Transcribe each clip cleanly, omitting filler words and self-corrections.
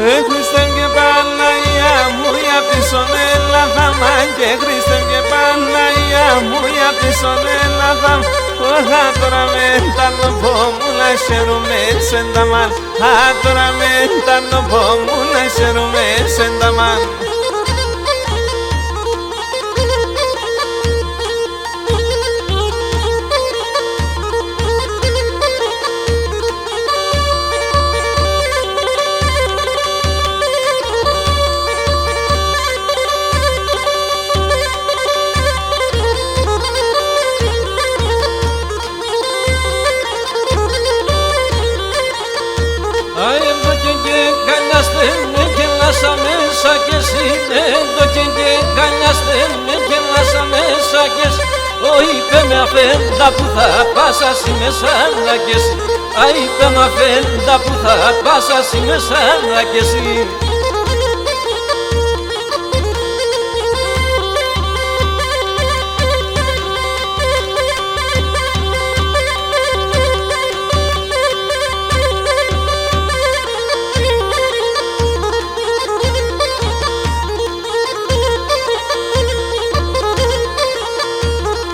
Χριστέ και Παναγιά μου, για πίσον έλα θαμά. Και Χριστέ και Παναγιά μου, για πίσον έλα θαμά. Ωχα τώρα με τα νοπό μου να χαίρομαι σενταμάν. Α τώρα με τα νοπό μου να χαίρομαι σενταμάν. Με γελάσα μέσα κι εσύ, εδώ και γκαλιάστε με γελάσα μέσα κι εσύ. Είπε με αφέντα που θα πας ασύ μέσα να κι εσύ. Είπε με αφέντα που θα πας ασύ μέσα να κι εσύ.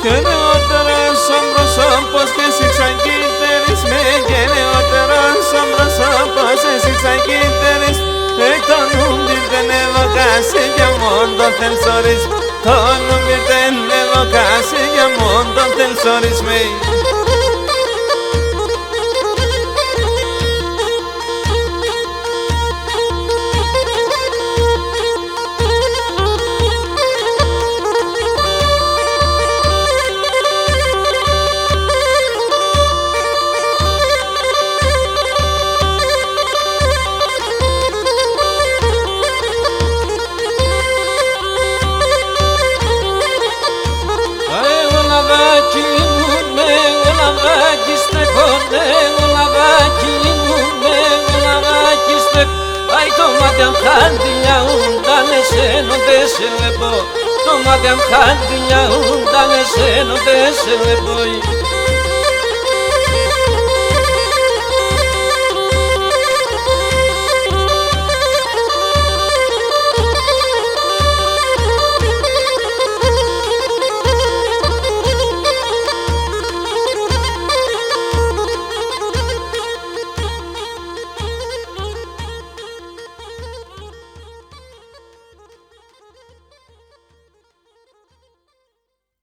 Και νεότερος ο πρόσωπος και εσύ ξανκύτερης με. Και νεότερος ο πρόσωπος εσύ ξανκύτερης. Εκ το νουμπιρτεν εδώ κάσει για μόντο θελσόρις. Το νουμπιρτεν εδώ κάσει για μόντο θελσόρις με. Λαβάκι στεκόνε, ο λαβάκι μου με, ο λαβάκι στεκόνε. Αι το μάτι αν χάντιλια ούνταν εσένο δεν σε λεπώ. Το μάτι αν χάντιλια ούνταν εσένο δεν σε λεπώ.